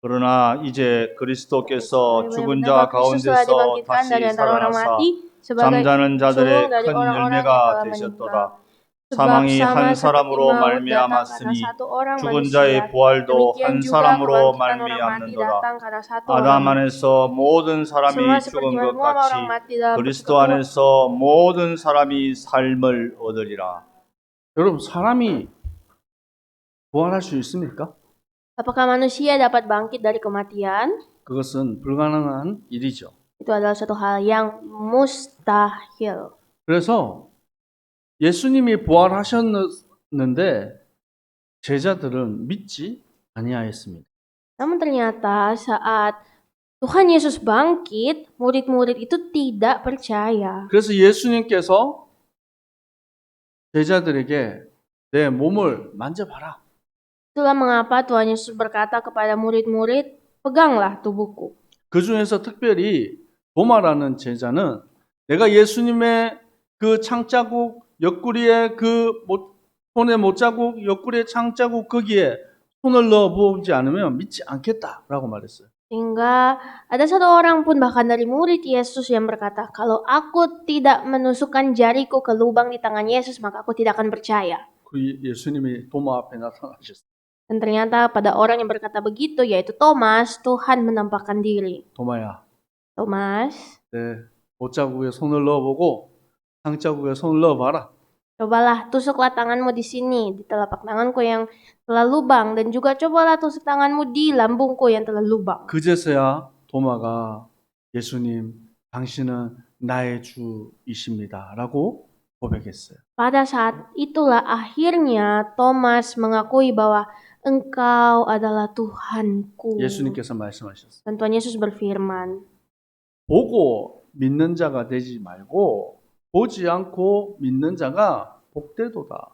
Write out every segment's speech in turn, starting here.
그러나 이제 그리스도께서 죽은 자 Benar-benar Kristus telah 가운데서 dibangkitkan 다시 dari antara orang 살아나사 mati sebagai 잠자는 sulung 자들의 dari 큰 orang-orang yang 열매가 telah meninggal. 되셨도다. Sebab 사망이 sama 한 seperti 사람으로 maut datang karena 말미암았으니 satu orang 죽은 manusia, 자의 부활도 demikian 한 juga 사람으로 kebangkitan orang mati 말미암는도다. datang karena satu 아담 orang manusia. 안에서 모든 Semua 사람이 seperti 죽은 것 semua orang 같이 mati dalam 그리스도 persekutuan. 안에서 모든 사람이 삶을 얻으리라. 여러분, 사람이 부활할 수 있습니까? Apakah manusia dapat bangkit dari kematian? 그것은 불가능한 일이죠. Itu adalah suatu hal yang mustahil. 그래서 예수님이 부활하셨는데 제자들은 믿지 아니하였습니다. Namun ternyata saat Tuhan Yesus bangkit, murid-murid itu tidak percaya. 그래서 예수님께서 제자들에게 내 몸을 만져봐라. Itulah mengapa Tuhan Yesus berkata kepada murid-murid, peganglah tubuhku. 그 중에서 특별히 도마라는 제자는 내가 예수님의 그 창자국 옆구리에 손에 못자국 옆구리에 창자국 거기에 손을 넣어보지 않으면 믿지 않겠다라고 말했어요. Sehingga ada satu orang pun bahkan dari murid Yesus yang berkata, kalau aku tidak menusukkan jariku ke lubang di tangan Yesus, maka aku tidak akan percaya. 그 예수님이 도마 앞에 나타나셨어요. Dan ternyata pada orang yang berkata begitu, yaitu Thomas, Tuhan menampakkan diri. 도마야, Thomas, 내 못자국에 손을 넣어보고 창자국에 손을 넣어봐라. cobalah tusuklah tanganmu di sini, di telapak tanganku yang telah lubang, dan juga cobalah tusuk tanganmu di lambungku yang telah lubang. 그제서야 도마가 예수님, 당신은 나의 주이십니다라고 고백했어요. Pada saat itulah akhirnya Thomas mengakui bahwa Engkau adalah Tuhanku. 예수님께서 말씀하셨어요. Dan Tuhan Yesus berfirman, 보고 믿는 자가 되지 말고 보지 않고 믿는 자가 복되도다.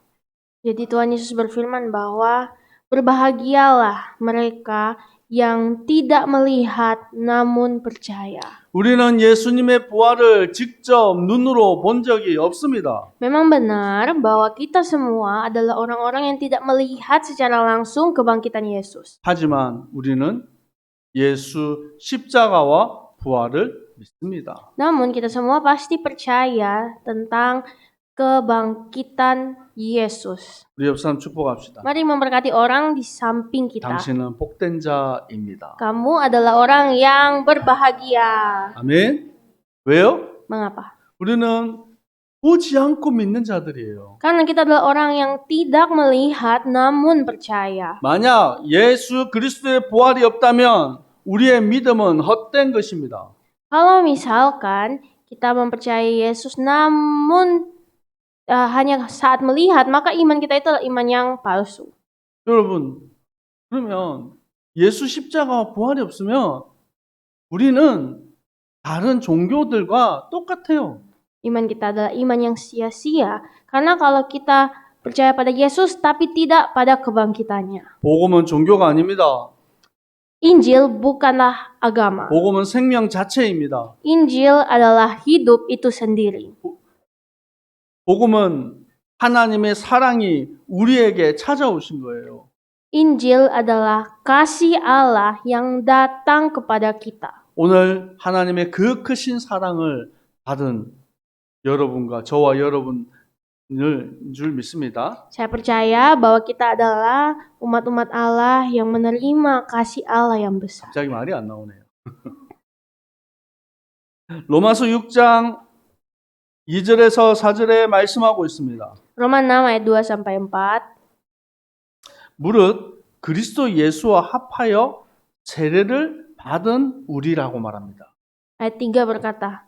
jadi Tuhan Yesus berfirman bahwa berbahagialah mereka yang tidak melihat namun percaya. 우리는 예수님의 부활을 직접 눈으로 본 적이 없습니다. Memang benar bahwa kita semua adalah orang-orang yang tidak melihat secara langsung kebangkitan Yesus. 하지만 우리는 예수 십자가와 부활을 믿습니다. Namun kita semua pasti percaya tentang kebangkitan Yesus. 우리 옆 사람 축복합시다. Mari memberkati orang di samping kita. 당신은 복된 자입니다. Kamu adalah orang yang berbahagia. 아멘. 왜요? Mengapa? 우리는 보지 않고 믿는 자들이에요. Karena kita adalah orang yang tidak melihat namun percaya. 만약 예수 그리스도의 부활이 없다면 우리의 믿음은 헛된 것입니다. Kalau misalkan kita mempercayai Yesus namun hanya saat melihat, maka iman kita itu adalah iman yang palsu. 여러분, 그러면 예수 십자가와 부활이 없으면 우리는 다른 종교들과 똑같아요. Iman kita adalah iman yang sia-sia. Karena kalau kita percaya pada Yesus tapi tidak pada kebangkitannya. 복음은 종교가 아닙니다. Injil bukanlah agama. 복음은 생명 자체입니다. Injil adalah hidup itu sendiri. 복음은 하나님의 사랑이 우리에게 찾아오신 거예요. Injil adalah kasih Allah yang datang kepada kita. 오늘 하나님의 그 크신 사랑을 받은 여러분과 저와 여러분을 줄 믿습니다. Saya percaya bahwa kita adalah umat-umat Allah yang menerima kasih Allah yang besar. 갑자기 말이 안 나오네요. 로마서 6장 2절에서 4절에 말씀하고 있습니다. Roma 6 ayat 2 sampai 4. 무릇 그리스도 예수와 합하여 세례를 받은 우리라고 말합니다. Ayat 3 berkata,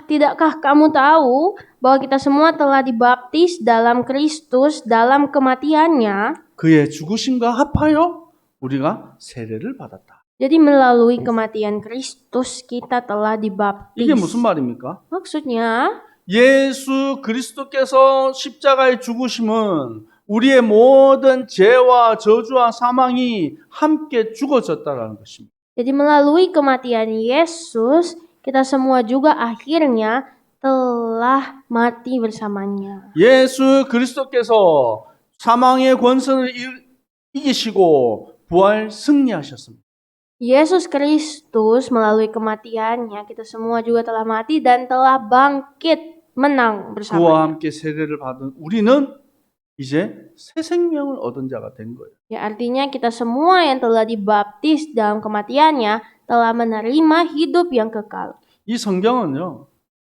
Tidakkah kamu tahu bahwa kita semua telah dibaptis dalam Kristus dalam kematiannya? 그의 죽으심과 합하여 우리가 세례를 받았다. Jadi melalui kematian Kristus kita telah dibaptis. 이게 무슨 말입니까? Maksudnya, 예수 그리스도께서 십자가의 죽으심은 우리의 모든 죄와 저주와 사망이 함께 죽어졌다라는 것입니다. jadi melalui kematian Yesus, kita semua juga akhirnya telah mati bersamanya. 예수 그리스도께서 사망의 권세를 이기시고 부활 승리하셨습니다. Yesus Kristus melalui kematiannya, kita semua juga telah mati dan telah bangkit menang bersama. 그와 함께 세례를 받은 우리는 이제 새 생명을 얻은 자가 된 거예요. Ya, artinya kita semua yang telah dibaptis dalam kematiannya telah menerima hidup yang kekal. 이 성경은요,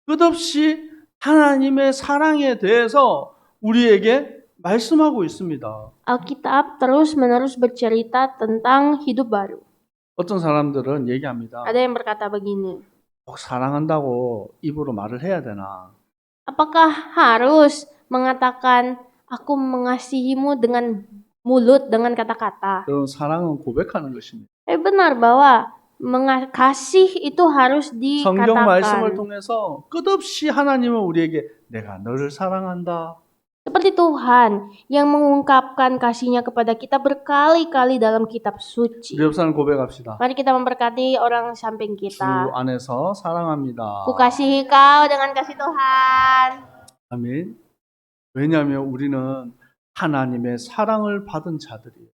끝없이 하나님의 사랑에 대해서 우리에게 말씀하고 있습니다. Alkitab terus-menerus bercerita tentang hidup baru. 어떤 사람들은 얘기합니다. Ada yang berkata begini, 꼭 사랑한다고 입으로 말을 해야 되나? apakah harus mengatakan aku mengasihimu dengan mulut, dengan kata-kata? 여러분, 사랑은 고백하는 것입니다. Benar bahwa kasih itu harus 성경 말씀을 dikatakan. 통해서 끝없이 하나님은 우리에게 내가 너를 사랑한다. Seperti Tuhan yang mengungkapkan kasih-Nya kepada kita berkali-kali dalam kitab suci. 우리 옆 사람 고백합시다. Mari kita memberkati orang samping 주 kita. 안에서 사랑합니다. Ku kasihi kau dengan kasih Tuhan. 아멘. 왜냐하면 우리는 하나님의 사랑을 받은 자들이에요.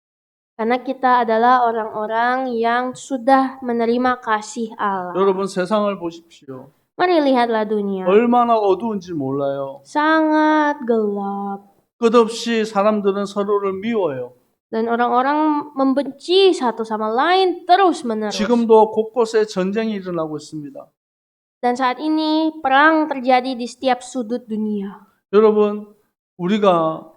Karena kita adalah orang-orang yang sudah menerima kasih Allah. 여러분, 세상을 보십시오. Mari lihatlah dunia. 얼마나 어두운지 몰라요. Sangat gelap. 끝없이 사람들은 서로를 미워요. Dan orang-orang membenci satu sama lain terus-menerus. 지금도 곳곳에 전쟁이 일어나고 있습니다. Dan saat ini perang terjadi di setiap sudut dunia. 여러분, 우리가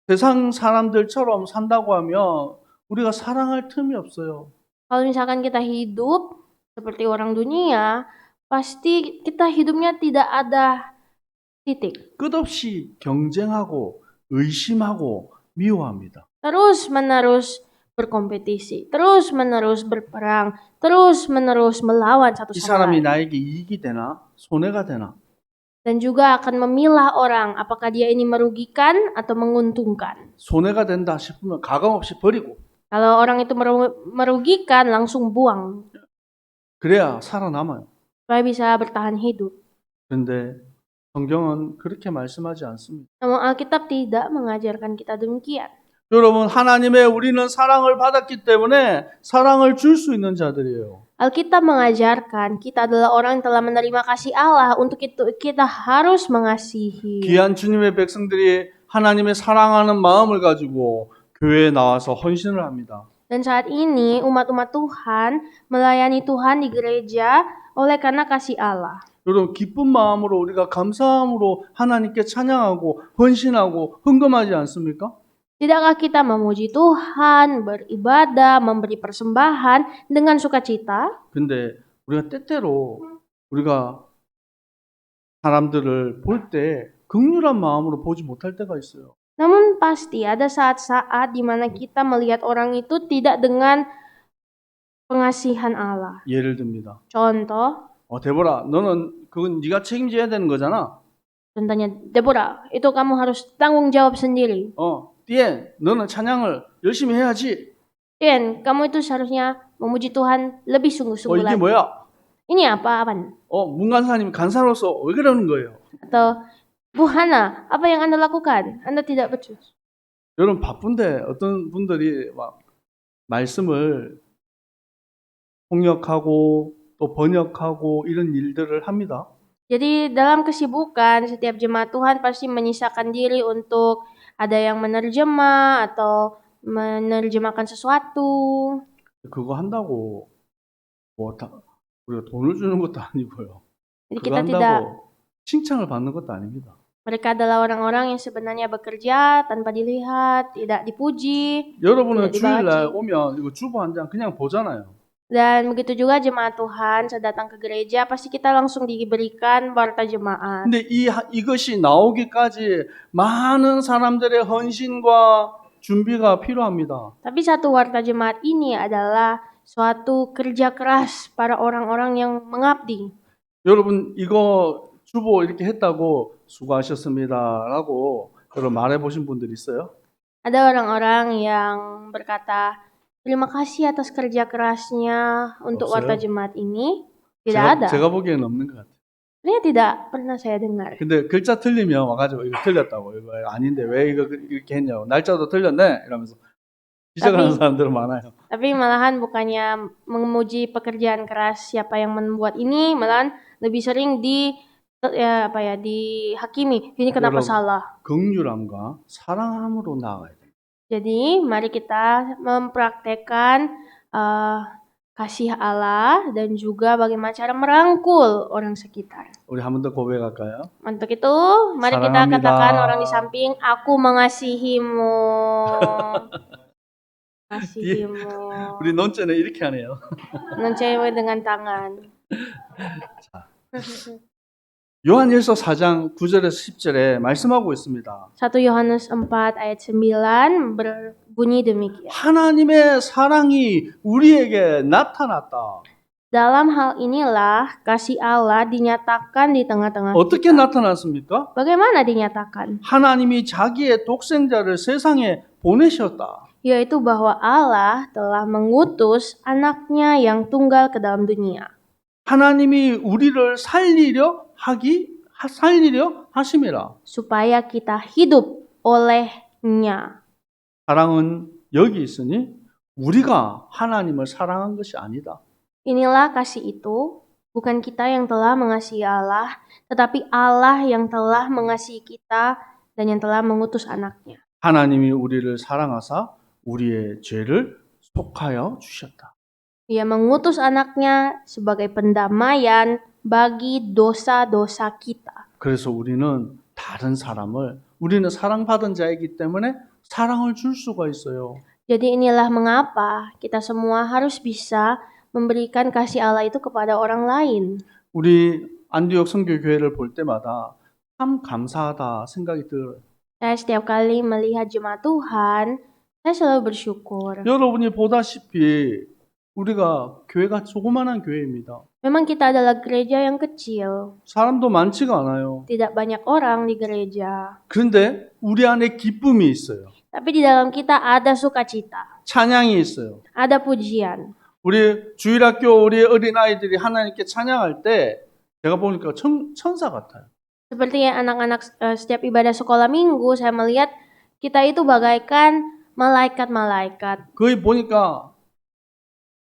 세상 사람들처럼 산다고 하면 우리가 사랑할 틈이 없어요. Kalau misalkan kita hidup seperti orang dunia, pasti kita hidupnya tidak ada titik. 끝없이 경쟁하고 의심하고 미워합니다. Terus-menerus berkompetisi, terus-menerus berperang, terus-menerus melawan satu 이 sama 사람이 lain. 나에게 이익이 되나? 손해가 되나? Dan juga akan memilah orang apakah dia ini merugikan atau menguntungkan. 손해가 된다 싶으면 가감없이 버리고 Kalau orang itu merugikan, langsung buang 그래야 살아남아요. supaya bisa bertahan hidup. 그런데 성경은 그렇게 말씀하지 않습니다. Namun Alkitab tidak mengajarkan kita demikian. 여러분, 하나님의 우리는 사랑을 받았기 때문에 사랑을 줄 수 있는 자들이에요. Alkitab mengajarkan kita adalah orang yang telah menerima kasih Allah. Untuk itu kita harus mengasihi. 귀한 주님의 백성들이 하나님의 사랑하는 마음을 가지고 교회에 나와서 헌신을 합니다. Dan saat ini umat-umat Tuhan melayani Tuhan di gereja oleh karena kasih Allah. 여러분, 기쁜 마음으로 우리가 감사함으로 하나님께 찬양하고 헌신하고 헌금하지 않습니까? Tidakkah kita memuji Tuhan, beribadah, memberi persembahan dengan sukacita? 근데 우리가 때때로 우리가 사람들을 볼 때 긍휼한 마음으로 보지 못할 때가 있어요. Namun pasti ada saat-saat di mana kita melihat orang itu tidak dengan pengasihan Allah. 예를 듭니다. Contoh, 데보라, 너는 그건 네가 책임져야 되는 거잖아. contohnya Deborah, itu kamu harus tanggung jawab sendiri. 띠엔, 너는 찬양을 열심히 해야지. Dan kamu itu seharusnya memuji Tuhan lebih sungguh-sungguh 이게 lagi. 뭐야? Ini apa-apaan? 문간사님 간사로서 왜 그러는 거예요? Atau Bu Hana, apa yang Anda lakukan? Anda tidak becus. 여러분 바쁜데 어떤 분들이 막 말씀을 통역하고 또 번역하고 이런 일들을 합니다. Jadi dalam kesibukan setiap jemaat Tuhan pasti menyisakan diri untuk ada yang menerjemah atau menerjemahkan sesuatu. 그거 한다고 우리가 돈을 주는 것도 아니고요. Jadi 그거 kita tidak, 한다고 칭찬을 받는 것도 아닙니다. mereka adalah orang-orang yang sebenarnya bekerja tanpa dilihat, tidak dipuji. 여러분은 tidak 주일날 dibaca. 오면 이거 주보 한 장 그냥 보잖아요. Dan begitu juga jemaat Tuhan saat datang ke gereja pasti kita langsung diberikan warta jemaat. 근데 이것이 나오기까지 많은 사람들의 헌신과 준비가 필요합니다. Tapi satu warta jemaat ini adalah suatu kerja keras para orang-orang yang mengabdi. 여러분 이거 주보 이렇게 했다고 수고하셨습니다라고 여러분 말해보신 분들 있어요? Ada orang-orang yang berkata, terima kasih atas kerja kerasnya untuk 없어요? warta jemaat ini. Tidak ada. 제가 보기에는 없는 것 같아요. Ini tidak pernah saya dengar. 근데 글자 틀리면 와가지고 이거 틀렸다고 이거 아닌데 왜 이거 이렇게 했냐고 날짜도 틀렸네 이러면서 지적하는 사람들은 많아요. Tapi malahan bukannya memuji pekerjaan keras siapa yang membuat ini, malahan lebih sering dihakimi. Ini kenapa 여러분. salah? 긍휼함과 사랑함으로 나아가야 돼요. Jadi mari kita mempraktekkan kasih Allah dan juga bagaimana cara merangkul orang sekitar. 우리 한 번 더 고백할까요? Untuk itu, mari kita Sarangamida. katakan orang di samping, aku mengasihimu. Mengasihimu. 우리 논제는 이렇게 하네요. Mencewek dengan tangan. 요한일서 4장 9절에서 10절에 말씀하고 있습니다. 1 Yohanes 4 ayat 9 berbunyi demikian. 하나님의 사랑이 우리에게 나타났다. Dalam hal inilah kasih Allah dinyatakan di tengah-tengah 어떻게 kita. 나타났습니까? Bagaimana dinyatakan? 하나님이 자기의 독생자를 세상에 보내셨다. Yaitu bahwa Allah telah mengutus anaknya yang tunggal ke dalam dunia. 하나님이 우리를 살리려 하심이라. Supaya kita hidup olehnya. 사랑은 여기 있으니 우리가 하나님을 사랑한 것이 아니다. Inilah kasih itu, bukan kita yang telah mengasihi Allah, tetapi Allah yang telah mengasihi kita dan yang telah mengutus anaknya. 하나님이 우리를 사랑하사 우리의 죄를 속하여 주셨다. Dia mengutus anaknya sebagai pendamaian bagi dosa-dosa kita. 그래서 우리는 다른 사람을 우리는 사랑받은 자이기 때문에 사랑을 줄 수가 있어요. Jadi inilah mengapa kita semua harus bisa memberikan kasih Allah itu kepada orang lain. 우리 안디옥 선교교회를 볼 때마다 참 감사하다 생각이 들어요. Saya setiap kali melihat jemaat Tuhan, saya selalu bersyukur. 여러분이 보다시피 우리가 교회가 조그만한 교회입니다. Memang kita adalah gereja yang kecil, 사람도 많지가 않아요. tidak banyak orang di gereja. 그런데 우리 안에 기쁨이 있어요. Tapi di dalam kita ada sukacita, 찬양이 있어요. ada pujian. 우리 주일학교 우리 어린아이들이 하나님께 찬양할 때 제가 보니까 천사 같아요. Seperti yang anak-anak setiap ibadah sekolah minggu, saya melihat kita itu bagaikan malaikat-malaikat. 거의 보니까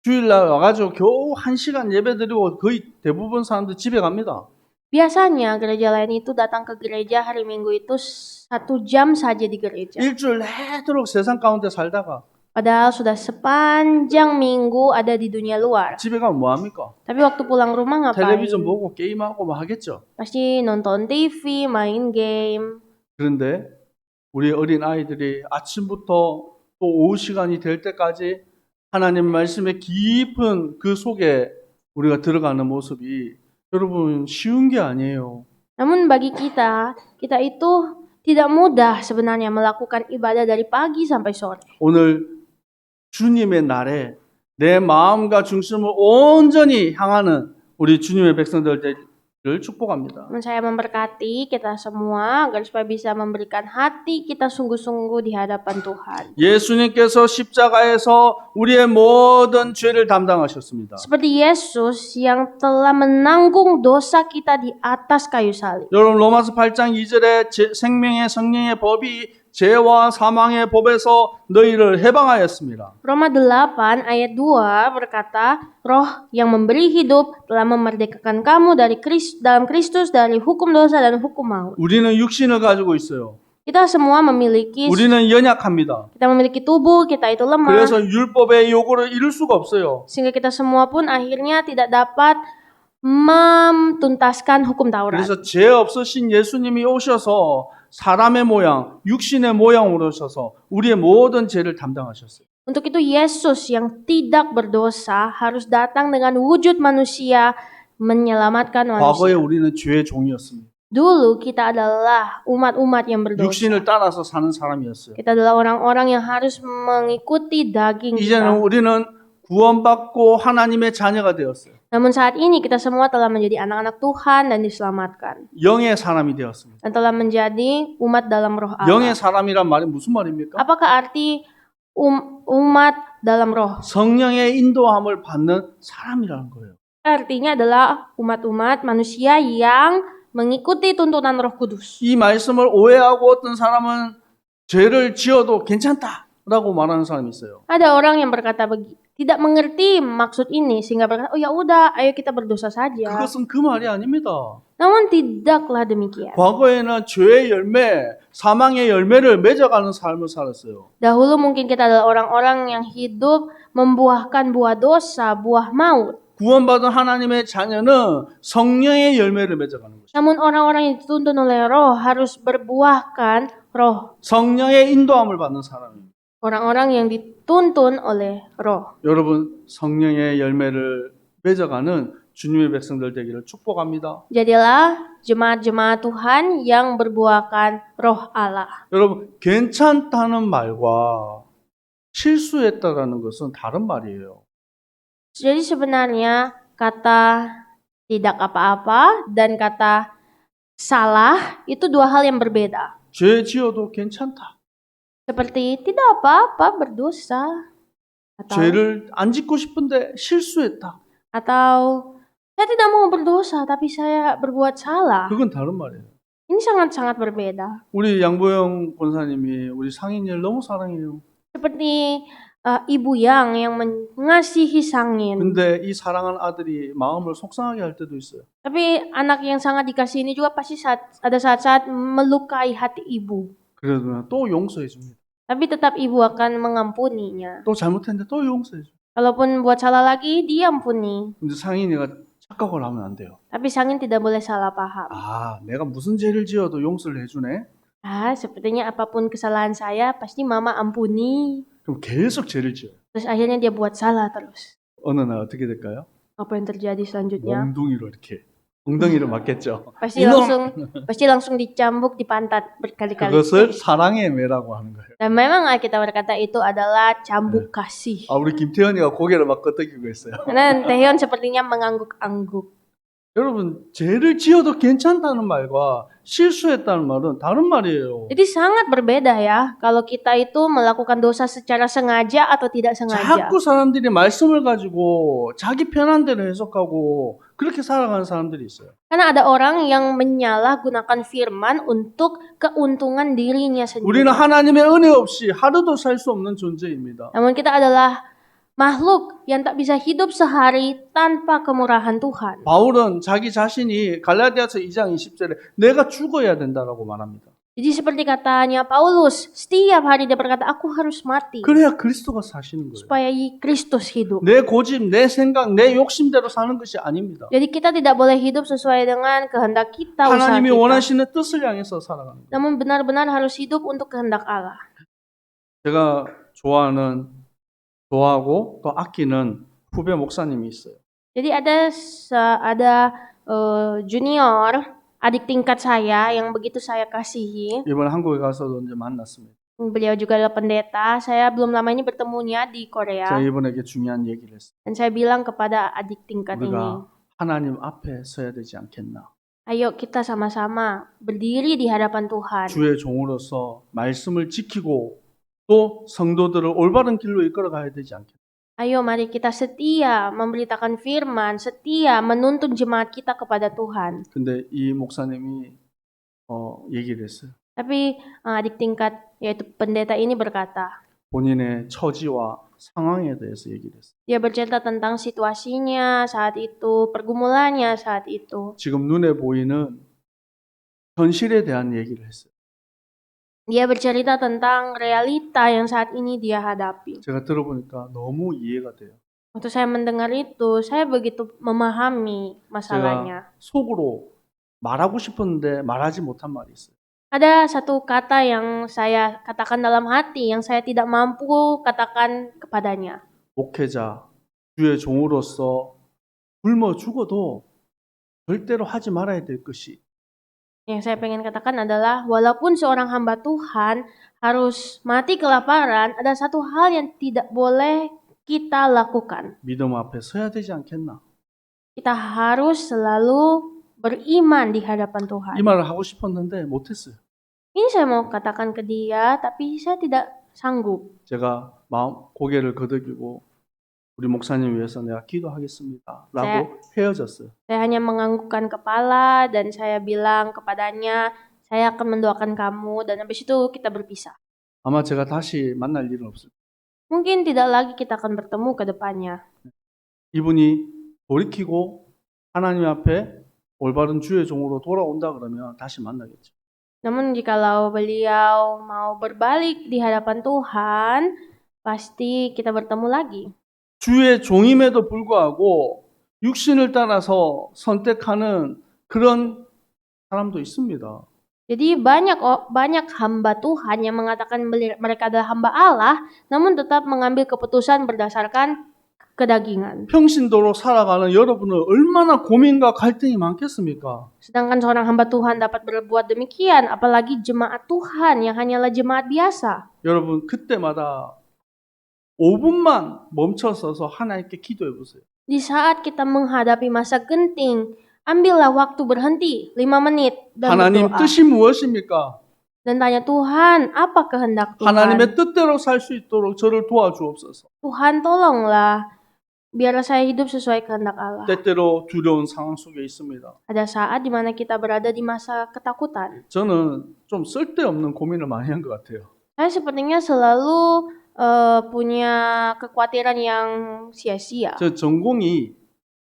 주일날 와가지고 겨우 1시간 예배 드리고 거의 대부분 사람들 집에 갑니다. Biasanya gereja lain itu datang ke gereja hari Minggu itu 1 jam saja di gereja. 일주일 내도록 세상 가운데 살다가 Padahal sudah sepanjang minggu ada di dunia luar. 집에 가면 뭐합니까? Tapi waktu pulang rumah ngapain? 텔레비전 보고 게임하고 뭐 하겠죠. Pasti nonton TV, main game. 그런데 우리 어린 아이들이 아침부터 또 오후 시간이 될 때까지 하나님 말씀의 깊은 그 속에 우리가 들어가는 모습이 여러분 쉬운 게 아니에요. Namun bagi kita itu tidak mudah sebenarnya melakukan ibadah dari pagi sampai sore. 오늘 주님의 날에 내 마음과 중심을 온전히 향하는 우리 주님의 백성들을 축복합니다. Namun saya memberkati kita semua agar supaya bisa memberikan hati kita sungguh-sungguh di hadapan Tuhan. 예수님께서 십자가에서 우리의 모든 죄를 담당하셨습니다. Seperti Yesus yang telah menanggung dosa kita di atas kayu salib. 여러분 로마서 8장 2절에 생명의 성령의 법이 죄와 사망의 법에서 너희를 해방하였습니다. Roma 8 ayat 2 berkata, Roh yang memberi hidup telah memerdekakan kamu dalam Kristus dari hukum dosa dan hukum maut. 우리는 육신을 가지고 있어요. Kita semua memiliki 우리는 연약합니다. kita memiliki tubuh, kita itu lemah. 그래서 율법의 요구를 이룰 수가 없어요. Sehingga kita semua pun akhirnya tidak dapat menuntaskan hukum Taurat. 그래서 죄 없으신 예수님이 오셔서 사람의 모양, 육신의 모양으로 오셔서 우리의 모든 죄를 담당하셨어요. Untuk itu Yesus yang tidak berdosa harus datang dengan wujud manusia menyelamatkan 과거에 manusia. 우리는 죄의 종이었습니다. Dulu kita adalah umat-umat yang berdosa. 육신을 따라서 사는 사람이었어요. Kita adalah orang-orang yang harus mengikuti daging 이제는 kita. 우리는 구원받고 하나님의 자녀가 되었어요. Namun saat ini kita semua telah menjadi anak-anak Tuhan dan diselamatkan. 영의 사람이 되었습니다. Dan telah menjadi umat dalam roh 영의 Allah. 사람이란 말이 무슨 말입니까? Apakah arti umat dalam roh? 성령의 인도함을 받는 사람이라는 거예요. Artinya adalah umat-umat manusia yang mengikuti tuntunan Roh Kudus. 이 말씀을 오해하고 어떤 사람은 죄를 지어도 괜찮다라고 말하는 사람이 있어요. Ada orang yang berkata tidak mengerti maksud ini sehingga berkata, "Oh ya udah, ayo kita berdosa saja." 그것은 그 말이 아닙니다. Namun tidaklah demikian. 과거에는 죄의 열매, 사망의 열매를 맺어가는 삶을 살았어요. Dahulu mungkin kita adalah orang-orang yang hidup membuahkan buah dosa, buah maut. 구원받은 하나님의 자녀는 성령의 열매를 맺어가는 것입니다. Namun orang-orang yang dituntun oleh Roh harus berbuahkan Roh. 성령의 인도함을 받는 사람입니다. Orang-orang yang dituntun oleh Roh. 여러분, 성령의 열매를 맺어가는 주님의 백성들 되기를 축복합니다. Jadilah jemaat-jemaat Tuhan yang berbuahkan Roh Allah. 여러분, 괜찮다는 말과 실수했다라는 것은 다른 말이에요. Jadi sebenarnya kata tidak apa-apa dan kata salah itu dua hal yang berbeda. 죄 지어도 괜찮다. Seperti tidak apa-apa berdosa. Atau 죄를 안 짓고 싶은데 실수했다. saya tidak mau berdosa tapi saya berbuat salah. 그건 다른 말이에요. Ini sangat-sangat berbeda. 우리 양보영 권사님이 우리 상인이를 너무 사랑해요. Seperti ibu yang mengasihi Sangin. 근데 이 사랑하는 아들이 마음을 속상하게 할 때도 있어요. Tapi anak yang sangat dikasihi ini juga pasti ada saat-saat melukai hati ibu. 그래도 또 용서해 줍니다. Tapi tetap ibu akan mengampuninya. 또 잘못했는데 또 용서해 줘. Kalaupun buat salah lagi, diampuni. 근데 상인이가 착각을 하면 안 돼요. Tapi Sangin tidak boleh salah paham. 아, 내가 무슨 죄를 지어도 용서를 해주네. Sepertinya apapun kesalahan saya, pasti mama ampuni. 그럼 계속 죄를 지어요. Terus akhirnya dia buat salah terus. 어느 날 어떻게 될까요? Apa yang terjadi selanjutnya? 몽둥이로 이렇게 엉덩이를 맞겠죠. Pasti langsung dicambuk di pantat berkali-kali. 그것을 사랑의 매라고 하는 거예요. Dan memang Alkitab berkata itu adalah cambuk kasih. 아, 우리 김태현이가 고개를 막 끄덕이고 있어요. Dan Taehyun sepertinya mengangguk-angguk. 여러분, 죄를 지어도 괜찮다는 말과 실수했다는 말은 다른 말이에요. Jadi sangat berbeda ya, kalau kita itu melakukan dosa secara sengaja atau tidak sengaja. 자꾸 사람들이 말씀을 가지고 자기 편한 대로 해석하고 그렇게 살아가는 사람들이 있어요. Karena ada orang yang menyalahgunakan firman untuk keuntungan dirinya 우리는 sendiri. 하나님의 은혜 없이 하루도 살 수 없는 존재입니다. Namun kita adalah makhluk yang tak bisa hidup sehari tanpa kemurahan Tuhan. 바울은 자기 자신이 갈라디아서 2장 20절에 내가 죽어야 된다라고 말합니다. Jadi seperti katanya Paulus, setiap hari dia berkata, aku harus mati 그래야 그리스도가 사시는 거예요. supaya Kristus hidup. 내 고집, 내 생각, 내 욕심대로 사는 것이 아닙니다. Jadi kita tidak boleh hidup sesuai dengan kehendak kita, usaha 하나님이 kita. 원하시는 뜻을 향해서 살아가는 거예요. Namun benar-benar harus hidup untuk kehendak Allah. 제가 좋아하고 또 아끼는 후배 목사님이 있어요. Jadi ada junior adik tingkat saya yang begitu saya kasihi. 이번 한국에 가서도 이제 만났습니다. Beliau juga adalah pendeta. Saya belum lama ini bertemunya di 제가 Korea. 이번에 중요한 얘기를 했어요. Dan saya bilang kepada adik tingkat ini, 우리가 하나님 앞에 서야 되지 않겠나. ayo kita sama-sama berdiri di hadapan Tuhan. 주의 종으로서 말씀을 지키고 또 성도들을 올바른 길로 이끌어 가야 되지 않겠나. Ayo mari kita setia memberitakan firman, setia menuntun jemaat kita kepada Tuhan. 근데 이 목사님이 얘기를 했어요. Tapi adik tingkat yaitu pendeta ini berkata, 본인의 처지와 상황에 대해서 얘기를 했어요. dia bercerita tentang situasinya saat itu, pergumulannya saat itu. 지금 눈에 보이는 현실에 대한 얘기를 했어요. Dia bercerita tentang realita yang saat ini dia hadapi. 제가 들어보니까 너무 이해가 돼요. Waktu saya mendengar itu, saya begitu memahami masalahnya. 제가 속으로 말하고 싶었는데 말하지 못한 말이 있어요. Ada satu kata yang saya katakan dalam hati, yang saya tidak mampu katakan kepadanya. 목회자, 주의 종으로서 굶어 죽어도 절대로 하지 말아야 될 것이 Yang saya pengen katakan adalah, walaupun seorang hamba Tuhan harus mati kelaparan, ada satu hal yang tidak boleh kita lakukan. 믿음 앞에 서야 되지 않겠나. Kita harus selalu beriman di hadapan Tuhan. 이 말을 하고 싶었는데 못했어요. Ini saya mau katakan ke dia, tapi saya tidak sanggup. 제가 고개를 걷어기고 우리 목사님 위해서 내가 기도하겠습니다. 라고 헤어졌어요. Saya hanya menganggukkan kepala dan saya bilang kepadanya, saya akan mendoakan kamu dan habis itu kita berpisah. 아마 제가 다시 만날 일은 없을 거예요. mungkin tidak lagi kita akan bertemu ke depannya. 이분이 돌이키고 하나님 앞에 올바른 주의 종으로 돌아온다 그러면 다시 만나겠죠. Namun jikalau beliau mau berbalik di hadapan Tuhan, pasti kita bertemu lagi. 주의 종임에도 불구하고 육신을 따라서 선택하는 그런 사람도 있습니다. Jadi banyak hamba Tuhan yang mengatakan mereka adalah hamba Allah, namun tetap mengambil keputusan berdasarkan kedagingan. 평신도로 살아가는 여러분은 얼마나 고민과 갈등이 많겠습니까? Sedangkan seorang hamba Tuhan dapat berbuat demikian, apalagi jemaat Tuhan yang hanyalah jemaat biasa. 여러분 그때마다 5분만 멈춰서서 하나님께 기도해 보세요. Di saat kita menghadapi masa genting, ambillah waktu berhenti 5 menit dan 하나님 berdoa. 뜻이 무엇입니까? Dan tanya Tuhan, apa kehendak Tuhan? 하나님의 뜻대로 살 수 있도록 저를 도와주옵소서. Tuhan tolonglah, biarlah saya hidup sesuai kehendak Allah. 때때로 두려운 상황 속에 있습니다. Ada saat di mana kita berada di masa ketakutan. 저는 좀 쓸데없는 고민을 많이 한 것 같아요. Saya sepertinya selalu punya kekhawatiran yang sia-sia. 저 전공이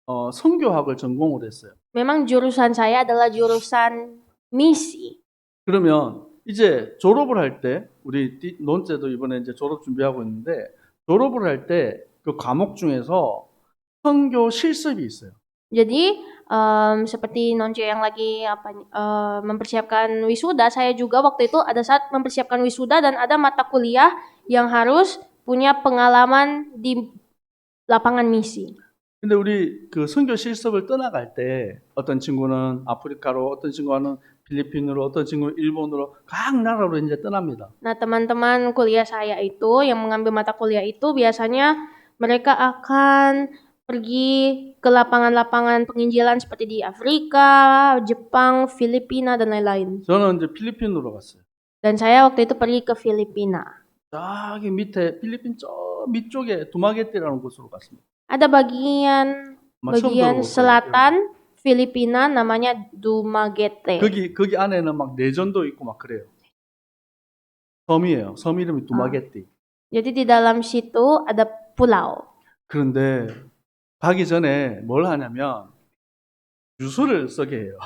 선교학을 전공을 했어요. Memang jurusan saya adalah jurusan misi. 그러면 이제 졸업을 할 때 우리 논제도 이번에 이제 졸업 준비하고 있는데 졸업을 할 때 그 과목 중에서 선교 실습이 있어요. Jadi seperti Nonce yang lagi mempersiapkan wisuda, saya juga waktu itu ada saat mempersiapkan wisuda dan ada mata kuliah yang harus punya pengalaman di lapangan misi. 근데 우리 그 선교 실습을 떠나갈 때 어떤 친구는 아프리카로, 어떤 친구는 필리핀으로, 어떤 친구는 일본으로 각 나라로 이제 떠납니다. Nah, teman-teman kuliah saya itu yang mengambil mata kuliah itu biasanya mereka akan pergi ke lapangan-lapangan penginjilan seperti di Afrika, Jepang, Filipina dan lain-lain. 저는 이제 필리핀으로 갔어요. Dan saya waktu itu pergi ke Filipina. 저기 밑에 필리핀 저 밑쪽에 두마게띠라는 곳으로 갔습니다. Ada bagian selatan Filipina namanya Dumaguete. 거기 안에는 막 내전도 있고 막 그래요. 섬이에요. 섬 이름이 두마게띠. Jadi di dalam situ ada pulau. 그런데 가기 전에 뭘 하냐면 유서를 쓰게 해요.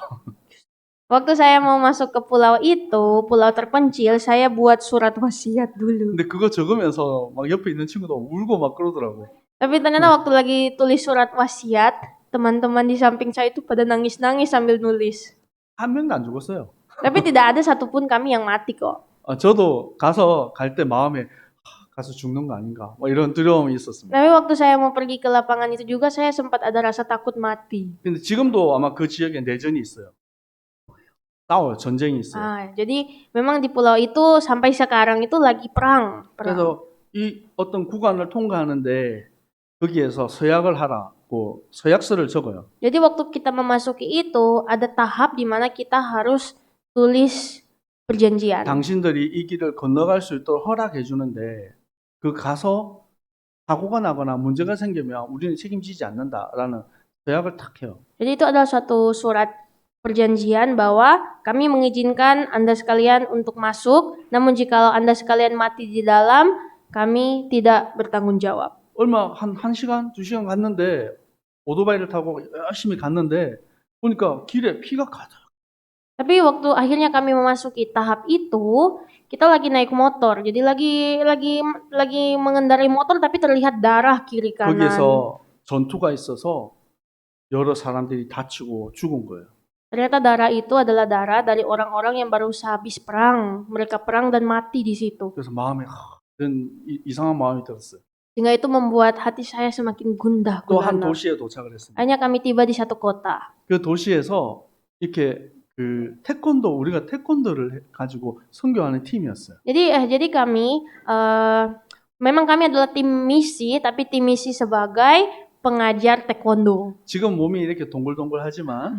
Waktu saya mau masuk ke pulau itu, pulau terpencil, saya buat surat wasiat dulu. 근데 그거 적으면서 막 옆에 있는 친구도 울고 막 그러더라고. Tapi ternyata waktu lagi tulis surat wasiat, teman-teman di samping saya itu pada nangis-nangis sambil nulis. 한 명도 안 죽었어요. Tapi tidak ada satupun kami yang mati kok. 저도 갈 때 마음에 가서 죽는 거 아닌가 뭐 이런 두려움이 있었습니다. Tapi waktu saya mau pergi ke lapangan itu juga saya sempat ada rasa takut mati. 근데 지금도 아마 그 지역에 내전이 있어요. 싸워요. 전쟁이 있어요. Jadi memang di pulau itu sampai sekarang itu lagi perang. 그래서 이 어떤 구간을 통과하는데 거기에서 서약을 하라고 서약서를 적어요. Jadi waktu kita memasuki itu ada tahap di mana kita harus tulis perjanjian. 당신들이 이 길을 건너갈 수 있도록 허락해 주는데 그 가서 사고가 나거나 문제가 생기면 우리는 책임지지 않는다라는 서약을 탁 해요. Jadi itu adalah suatu surat perjanjian bahwa kami mengizinkan Anda sekalian untuk masuk, namun jikalau Anda sekalian mati di dalam, kami tidak bertanggung jawab. 얼마 한 1시간, 2시간 갔는데 오토바이를 타고 열심히 갔는데 보니까 길에 피가 가득. Tapi waktu akhirnya kami memasuki tahap itu, kita lagi naik motor. Jadi lagi mengendarai motor tapi terlihat darah kiri kanan. 거기에서 전투가 있어서 여러 사람들이 다치고 죽은 거예요. Ternyata darah itu adalah darah dari orang-orang yang baru habis perang. Mereka perang dan mati di situ. 그래서 마음에 이런 이상한 마음이 들었어요. Sehingga itu membuat hati saya semakin gundah 또 한 gulana. 도시에 도착을 했습니다. Hanya kami tiba di satu kota. 그 도시에서 이렇게 그 우리가 태권도를 가지고 선교하는 팀이었어요. Jadi kami memang kami adalah tim misi, tapi tim misi sebagai pengajar taekwondo. 지금 몸이 이렇게 동글동글하지만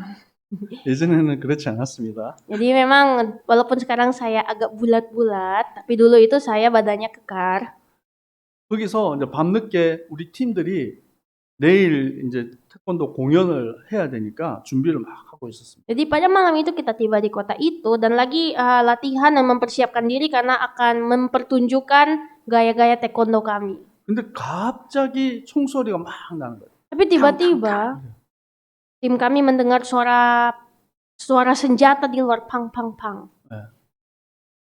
예전에는 그렇지 않았습니다. Jadi memang walaupun sekarang saya agak bulat-bulat, tapi dulu itu saya badannya kekar. 거기서 이제 밤늦게 우리 팀들이 내일 이제 태권도 공연을 해야 되니까 준비를 막 하고 있었습니다. Jadi pada malam itu kita tiba di kota itu dan lagi latihan dan mempersiapkan diri karena akan mempertunjukkan gaya-gaya taekwondo kami. 근데 갑자기 총소리가 막 나는 거예요. Tapi tiba-tiba tim kami mendengar suara senjata di luar, pang pang pang.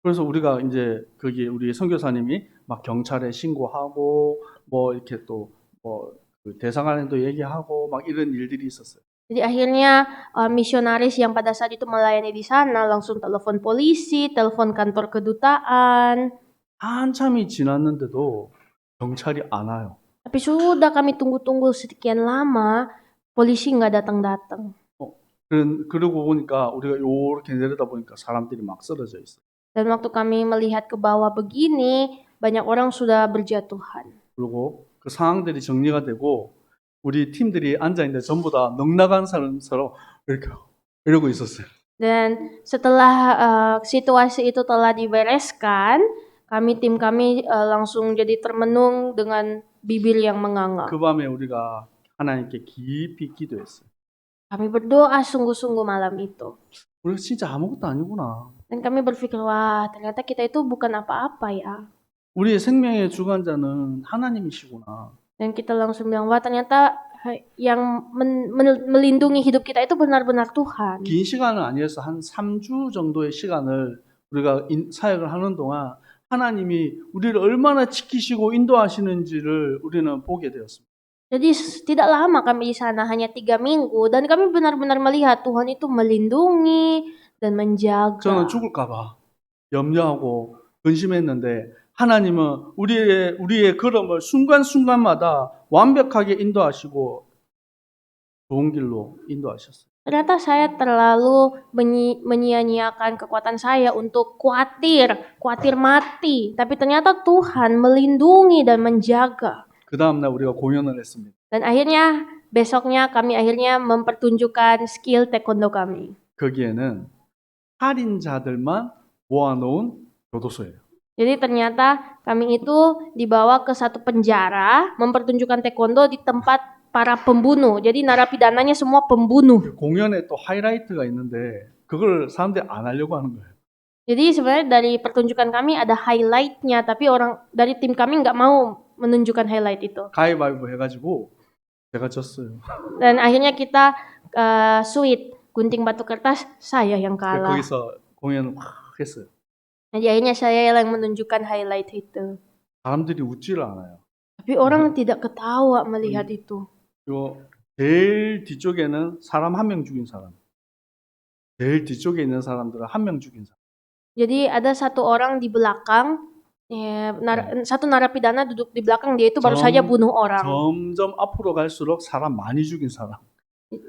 그래서 우리가 이제 거기 우리 선교사님이 막 경찰에 신고하고 뭐 이렇게 또 뭐 그 대사관에도 얘기하고 막 이런 일들이 있었어요. Jadi akhirnya misionaris yang pada saat itu melayani di sana langsung telepon polisi, telepon kantor kedutaan. 한참이 지났는데도 경찰이 안 와요. Tapi sudah kami tunggu-tunggu sekian lama, polisi nggak datang-datang. 그러고 보니까 우리가 요렇게 내려다 보니까 사람들이 막 쓰러져 있어요. Dan waktu kami melihat ke bawah begini, banyak orang sudah berjatuhan. 그리고 그 상황들이 정리가 되고 우리 팀들이 앉아 있는데 전부 다 넉나간 사람처럼 이렇게 이러고 있었어요. Dan setelah situasi itu telah dibereskan, tim kami langsung jadi termenung dengan bibir yang menganga. 그 밤에 우리가 하나님께 깊이 기도했어요. Kami berdoa sungguh-sungguh malam itu. 우리가 진짜 아무것도 아니구나. Dan kami berpikir, wah ternyata kita itu bukan apa-apa ya. 우리의 생명의 주관자는 하나님이시구나. Dan kita langsung bilang, wah ternyata yang melindungi hidup kita itu benar-benar Tuhan. 긴 시간은 아니어서 한 3주 정도의 시간을 우리가 사역을 하는 동안 하나님이 우리를 얼마나 지키시고 인도하시는지를 우리는 보게 되었습니다. Jadi tidak lama kami di sana, hanya 3 minggu, dan kami benar-benar melihat Tuhan itu melindungi dan menjaga. 저는 죽을까봐 염려하고 근심했는데 하나님은 우리의 걸음을 순간순간마다 완벽하게 인도하시고 좋은 길로 인도하셨어요. Ternyata saya terlalu menyia-nyiakan kekuatan saya untuk khawatir mati. Tapi ternyata Tuhan melindungi dan menjaga. 그 다음날 우리가 공연을 했습니다. Dan akhirnya besoknya kami mempertunjukkan skill taekwondo kami. 거기에는 살인자들만 모아놓은 교도소예요. Jadi ternyata kami itu dibawa ke satu penjara mempertunjukkan taekwondo di tempat para pembunuh. Jadi narapidananya semua pembunuh. 공연에 또 하이라이트가 있는데 그걸 사람들이 안 하려고 하는 거예요. Jadi sebenarnya dari pertunjukan kami ada highlight-nya, tapi orang dari tim kami nggak mau menunjukkan highlight itu. 가위바위보 해가지고 제가 졌어요. Dan akhirnya kita sweet, gunting batu kertas, saya yang kalah. 거기서 공연을 확 했어요. Jadi akhirnya saya yang menunjukkan highlight itu. 사람들이 웃지를 않아요. Tapi orang tidak ketawa melihat itu. 그리고 제일 뒤쪽에는 사람 1명 죽인 사람. 제일 뒤쪽에 있는 사람들은 1명 죽인 사람. Jadi ada satu orang di belakang, satu narapidana duduk di belakang, dia itu baru saja bunuh orang. 점점 앞으로 갈수록 사람 많이 죽인 사람.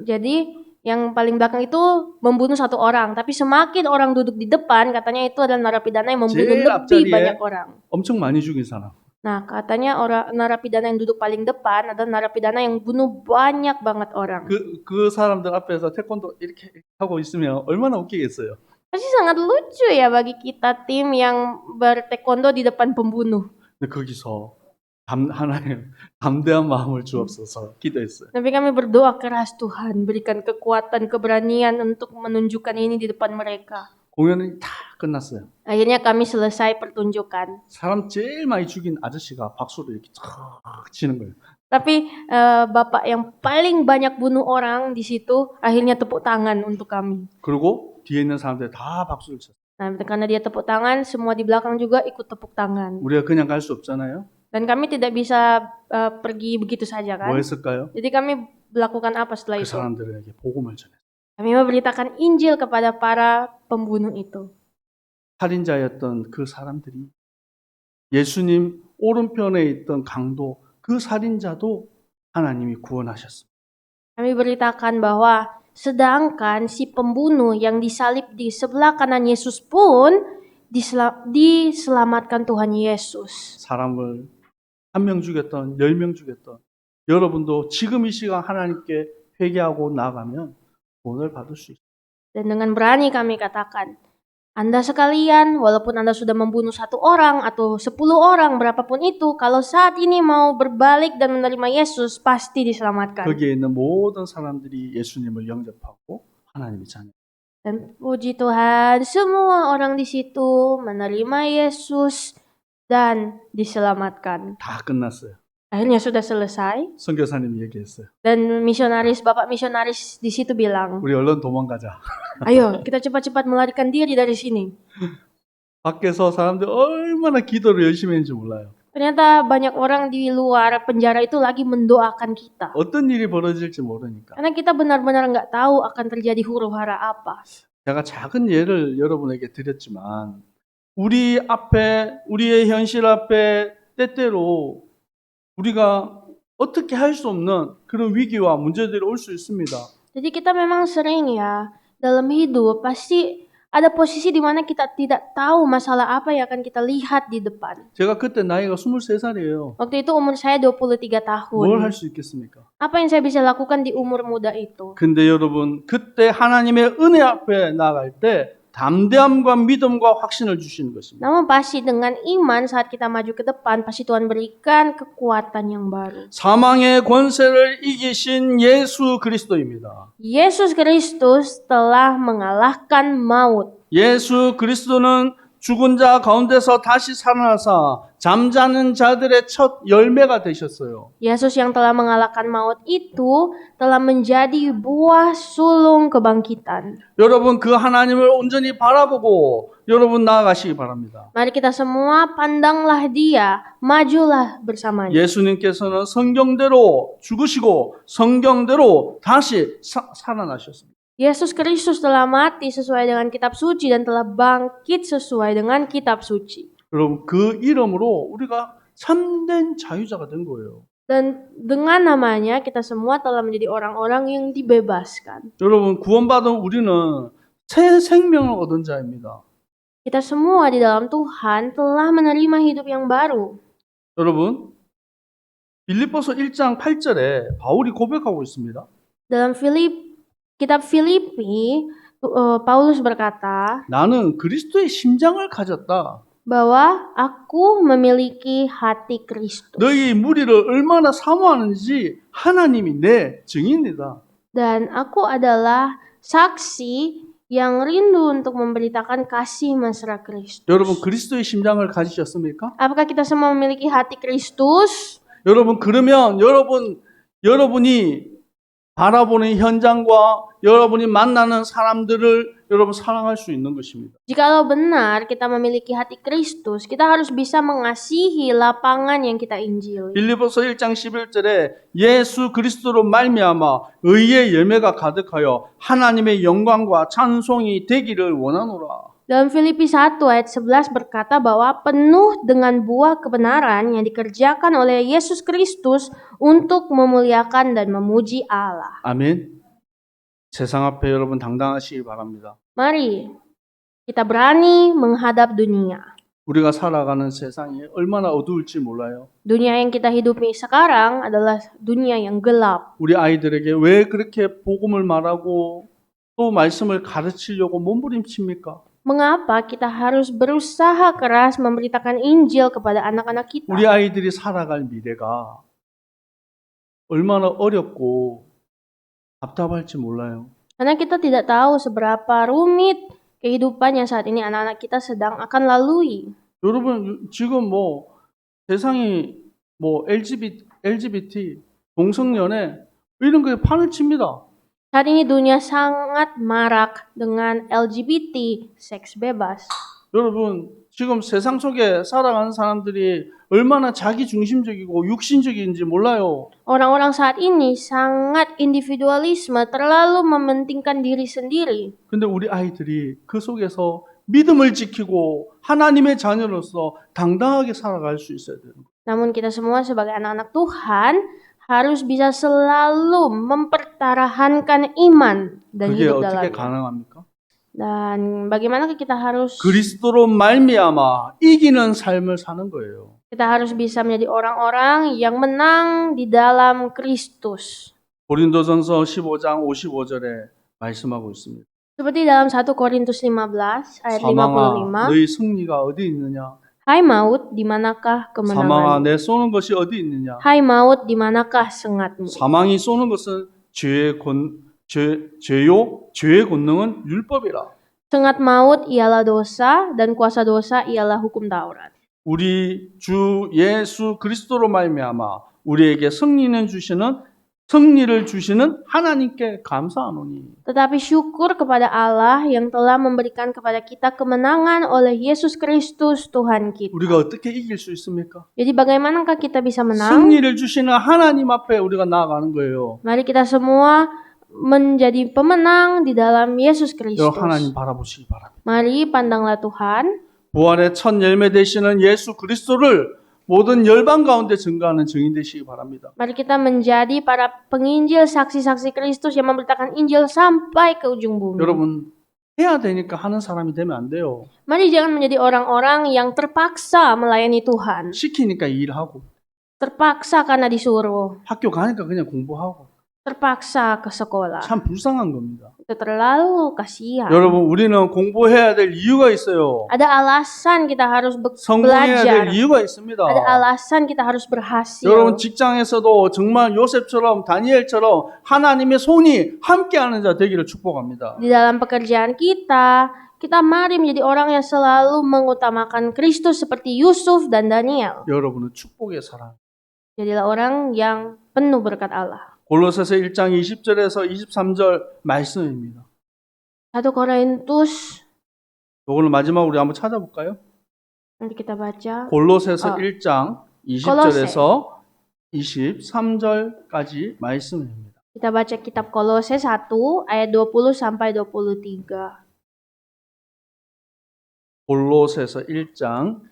Jadi yang paling belakang itu membunuh satu orang, tapi semakin orang duduk di depan, katanya itu adalah narapidana yang membunuh 제일 lebih 앞자리에 banyak orang. 엄청 많이 죽인 사람. Nah, katanya narapidana yang duduk paling depan adalah narapidana yang bunuh banyak banget orang. 그 사람들 앞에서 태권도 이렇게 하고 있으면 얼마나 웃기겠어요. Pasti sangat lucu ya bagi kita tim yang bertaekwondo di depan pembunuh. 근데 거기서 하나님 담대한 마음을 주옵소서 기도했어요. Tapi kami berdoa keras, Tuhan berikan kekuatan, keberanian untuk menunjukkan ini di depan mereka. 공연이 다 끝났어요. Akhirnya kami selesai pertunjukan. 사람 제일 많이 죽인 아저씨가 박수를 이렇게 탁 치는 거예요. Tapi bapak yang paling banyak bunuh orang di situ akhirnya tepuk tangan untuk kami. 그리고 뒤에 있는 사람들 다 박수를 쳤어요. Nah, karena dia tepuk tangan, semua di belakang juga ikut tepuk tangan. 우리가 그냥 갈 수 없잖아요. Dan kami tidak bisa pergi begitu saja kan. 뭐 했을까요? Jadi kami melakukan apa setelah 그 itu? 사람들에게 복음을 전했어요. Kami memberitakan Injil kepada para pembunuh itu. 살인자였던 그 사람들이 예수님 오른편에 있던 강도 그 살인자도 하나님이 구원하셨습니다. Kami beritakan bahwa sedangkan si pembunuh yang disalib di sebelah kanan Yesus pun diselamatkan Tuhan Yesus. 사람을 1명 죽였던 10명 죽였던 여러분도 지금 이 시간 하나님께 회개하고 나가면 구원을 받을 수 있어요. Dan dengan berani kami katakan, Anda sekalian, walaupun Anda sudah membunuh 1 orang atau 10 orang, berapapun itu, kalau saat ini mau berbalik dan menerima Yesus, pasti diselamatkan. 거기에 있는 모든 사람들이 예수님을 영접하고 하나님의 자녀. Dan puji Tuhan, semua orang di situ menerima Yesus dan diselamatkan. 다 끝났어요. Akhirnya sudah selesai 선교사님이 얘기했어요. dan bapak misionaris di situ bilang, 우리 얼른 도망가자. ayo kita cepat-cepat melarikan diri dari sini. 밖에서 사람들 얼마나 기도를 열심히 했는지 몰라요. Ternyata banyak orang di luar penjara itu lagi mendoakan kita. 어떤 일이 벌어질지 모르니까. Karena kita benar-benar nggak tahu akan terjadi huru-hara apa. 제가 작은 예를 여러분에게 드렸지만 우리의 현실 앞에 때때로 우리가 어떻게 할 수 없는 그런 위기와 문제들이 올 수 있습니다. Jadi kita memang sering ya dalam hidup pasti ada posisi di mana kita tidak tahu masalah apa yang akan kita lihat di depan. 제가 그때 나이가 23살이에요. Waktu itu umur saya 23 뭘 tahun. 할 수 있겠습니까? Apa yang saya bisa lakukan di umur muda itu? 근데 여러분 그때 하나님의 은혜 앞에 나갈 때 담대함과 믿음과 확신을 주시는 것입니다. Namun pasti dengan iman saat kita maju ke depan pasti Tuhan berikan kekuatan yang baru. 사망의 권세를 이기신 예수 그리스도입니다. Yesus Kristus telah mengalahkan maut. 예수 그리스도는 죽은 자 가운데서 다시 살아나사 잠자는 자들의 첫 열매가 되셨어요. Yesus yang telah mengalahkan maut itu telah menjadi buah sulung kebangkitan. 여러분 그 하나님을 온전히 바라보고 여러분 나아가시기 바랍니다. Mari kita semua pandanglah Dia, majulah bersamanya. 예수님께서는 성경대로 죽으시고 성경대로 다시 살아나셨습니다. Yesus Kristus telah mati sesuai dengan kitab suci dan telah bangkit sesuai dengan kitab suci. 여러분 그 이름으로 우리가 참된 자유자가 된 거예요. Dan dengan namanya kita semua telah menjadi orang-orang yang dibebaskan. 여러분 구원받은 우리는 새 생명을 얻은 자입니다. Kita semua di dalam Tuhan telah menerima hidup yang baru. 여러분 빌립보서 1장 8절에 바울이 고백하고 있습니다. Dalam kitab Filipi, Paulus berkata 나는 그리스도의 심장을 가졌다. bahwa aku memiliki hati Kristus. 너희 무리를 얼마나 사모하는지 하나님이 내 증인이다. Dan aku adalah saksi yang rindu untuk memberitakan kasih mesra Kristus. 여러분 그리스도의 심장을 가지셨습니까? Apakah kita semua memiliki hati Kristus? 여러분 그러면 여러분이 바라보는 현장과 여러분이 만나는 사람들을 여러분 사랑할 수 있는 것입니다. Jikalau benar kita memiliki hati Kristus, kita harus bisa mengasihi lapangan yang kita injili. 빌립보서 1장 11절에 예수 그리스도로 말미암아 의의 열매가 가득하여 하나님의 영광과 찬송이 되기를 원하노라. Dalam Filipi 1 ayat 11 berkata bahwa penuh dengan buah kebenaran yang dikerjakan oleh Yesus Kristus untuk memuliakan dan memuji Allah. 아멘. 세상 앞에 여러분 당당하시기 바랍니다. Mari kita berani menghadap dunia. 우리가 살아가는 세상이 얼마나 어두울지 몰라요. Dunia yang kita hidupi sekarang adalah dunia yang gelap. 우리 아이들에게 왜 그렇게 복음을 말하고 또 말씀을 가르치려고 몸부림칩니까? Mengapa kita harus berusaha keras memberitakan Injil kepada anak-anak kita? 우리 아이들이 살아갈 미래가 얼마나 어렵고 답답할지 몰라요. Karena kita tidak tahu seberapa rumit kehidupan yang saat ini anak-anak kita sedang akan lalui. 여러분 지금 세상이 LGBT 동성연애 이런 거에 판을 칩니다. Saat ini dunia sangat marak dengan LGBT, seks bebas. 여러분 지금 세상 속에 살아가는 사람들이 얼마나 자기 중심적이고 육신적인지 몰라요. Orang-orang saat ini sangat individualisme, terlalu mementingkan diri sendiri. 근데 우리 아이들이 그 속에서 믿음을 지키고 하나님의 자녀로서 당당하게 살아갈 수 있어야 되는 거예요. Namun kita semua sebagai anak-anak Tuhan harus bisa selalu mempertahankan iman dan 그게 hidup 어떻게 dalamnya. 가능합니까? Dan bagaimana kita harus 그리스도로 말미암아 이기는 삶을 사는 거예요. kita harus bisa menjadi orang-orang yang menang di dalam Kristus. 고린도전서 15장 55절에 말씀하고 있습니다. Seperti dalam 1 Korintus 15 ayat 사망아 55. 너희 승리가 어디 있느냐? Hai maut, di manakah 사망아 kemenanganmu? 내 쏘는 것이 어디 있느냐? Hai maut, di manakah sengatmu? 사망이 쏘는 것은 죄의 권능은 율법이라. Sengat maut ialah dosa dan kuasa dosa ialah hukum Taurat. 우리 주 예수 그리스도로 말미암아 우리에게 승리를 주시는 하나님께 감사하노니. Tetapi syukur kepada Allah yang telah memberikan kepada kita kemenangan oleh Yesus Kristus Tuhan kita. 우리가 어떻게 이길 수 있습니까? Jadi bagaimanakah kita bisa menang? 승리를 주시는 하나님 앞에 우리가 나아가는 거예요. Mari kita semua menjadi pemenang di dalam Yesus Kristus. 여러분 하나님 바라보시기 바랍니다. Mari pandanglah Tuhan. 부활의 첫 열매 되시는 예수 그리스도를 모든 열방 가운데 증거하는 증인 되시기 바랍니다. Mari kita menjadi para penginjil, saksi-saksi Kristus yang memberitakan Injil sampai ke ujung bumi. 여러분 해야 되니까 하는 사람이 되면 안 돼요. Mari jangan menjadi orang-orang yang terpaksa melayani Tuhan. 시키니까 일하고 Terpaksa karena disuruh. 학교 가니까 그냥 공부하고 Terpaksa ke sekolah. 참 불쌍한 겁니다. Itu terlalu kasihan. 여러분 우리는 공부해야 될 이유가 있어요. Ada alasan kita harus 성공해야 belajar. 될 이유가 있습니다. Ada alasan kita harus berhasil. 여러분 직장에서도 정말 요셉처럼 다니엘처럼 하나님의 손이 함께하는 자 되기를 축복합니다. Di dalam pekerjaan kita mari menjadi orang yang selalu mengutamakan Kristus seperti Yusuf dan Daniel. 여러분은 축복의 사람. Jadilah orang yang penuh berkat Allah. 골로새서 1장 20절에서 23절 말씀입니다. 1 Korintus, 이거는 마지막으로 우리 한번 찾아볼까요? nanti kita baca. 골로새서 1장 20절에서 23절까지 말씀입니다. Kita baca kitab Kolose 1 ayat 20 sampai 23. 골로새서 1장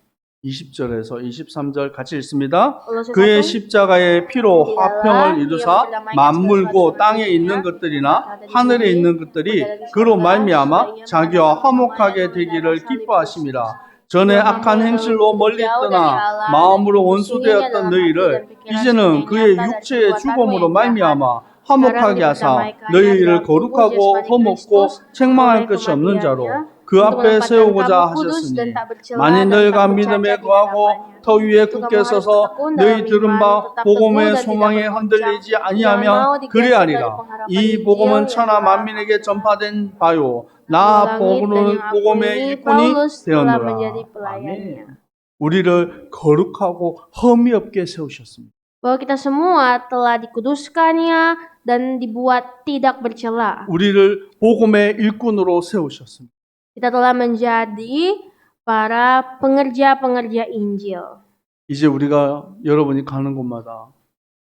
20절에서 23절 같이 읽습니다. Kolose 그의 1. 십자가의 피로 화평을 이루사 만물고 땅에 있는 것들이나 하늘에 있는 것들이 그로 말미암아 자기와 화목하게 되기를 기뻐하심이라. 전에 악한 행실로 멀리 떠나 마음으로 원수되었던 너희를 이제는 그의 육체의 죽음으로 말미암아 화목하게 하사 너희를 거룩하고 험없고 책망할 것이 없는 자로 그 앞에 세우고자 하셨으니 만일 너희가 믿음에 거하고 터 위에 굳게 서서 너희 들은 바 복음의 소망에 흔들리지 아니하면 그리하리라. 이 복음은 천하 만민에게 전파된 바요 나 복음의 일꾼이 되었노라. 아멘. 우리를 거룩하고 흠이 없게 세우셨습니다. Bahwa kita semua telah dikuduskannya dan dibuat tidak bercela. 우리를 복음의 일꾼으로 세우셨습니다. Kita telah menjadi para pengerja-pengerja Injil. 이제 우리가 여러분이 가는 곳마다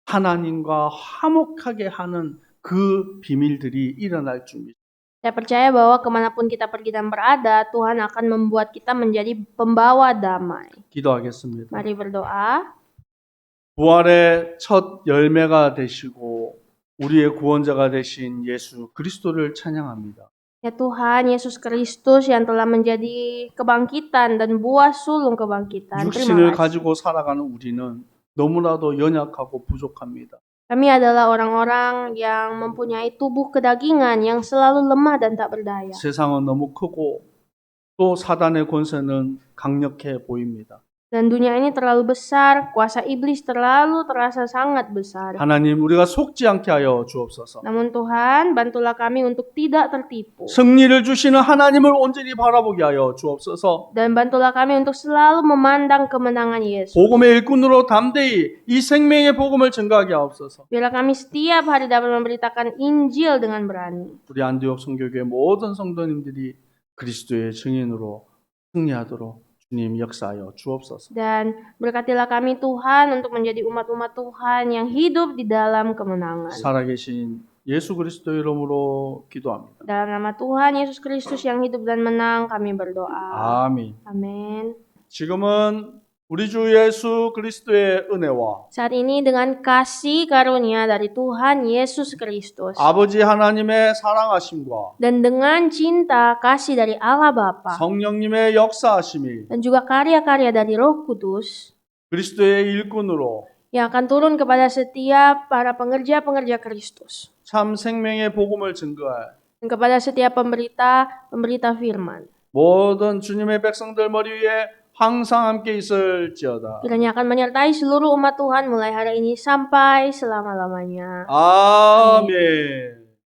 하나님과 화목하게 하는 그 비밀들이 일어날 줄 믿습니다. Saya percaya bahwa kemanapun kita pergi dan berada, Tuhan akan membuat kita menjadi pembawa damai. 기도하겠습니다. Mari berdoa. 부활의 첫 열매가 되시고 우리의 구원자가 되신 예수 그리스도를 찬양합니다. Ya Tuhan, Yesus Kristus yang telah menjadi kebangkitan dan buah sulung kebangkitan. Terima 육신을 kasih. 가지고 살아가는 우리는 너무나도 연약하고 부족합니다. Kami adalah orang-orang yang mempunyai tubuh kedagingan yang selalu lemah dan tak berdaya. 세상은 너무 크고 또 사단의 권세는 강력해 보입니다. Dan dunia ini terlalu besar, kuasa iblis terlalu terasa sangat besar. 하나님 우리가 속지 않게 하여 주옵소서. Namun Tuhan, bantulah kami untuk tidak tertipu. 승리를 주시는 하나님을 온전히 바라보게 하여 주옵소서. Dan bantulah kami untuk selalu memandang kemenangan Yesus. 복음의 일꾼으로 담대히 이 생명의 복음을 증거하게 하옵소서. Biarlah kami setiap hari dapat memberitakan Injil dengan berani. 우리 안디옥 선교교회 모든 성도님들이 그리스도의 증인으로 승리하도록 주님 역사하여 주옵소서. Dan berkatilah kami Tuhan untuk menjadi umat-umat Tuhan yang hidup di dalam kemenangan. 살아계신 예수 그리스도 이름으로 기도합니다. Dalam nama Tuhan Yesus Kristus yang hidup dan menang, kami berdoa. 아멘. Amin. 지금은 우리 주 예수 그리스도의 은혜와 Saat ini dengan kasih karunia dari Tuhan Yesus Kristus 아버지 하나님의 사랑하심과 dan dengan cinta kasih dari Allah Bapa 성령님의 역사하심이 dan juga karya-karya dari Roh Kudus 그리스도의 일꾼으로 yang akan turun kepada setiap para pengerja-pengerja Kristus 참 생명의 복음을 증거할 dan kepada setiap pemberita firman. 모든 주님의 백성들 머리 위에 항상 함께 있을지어다. Kiranya akan menyertai seluruh umat Tuhan mulai hari ini sampai selama-lamanya. 아멘.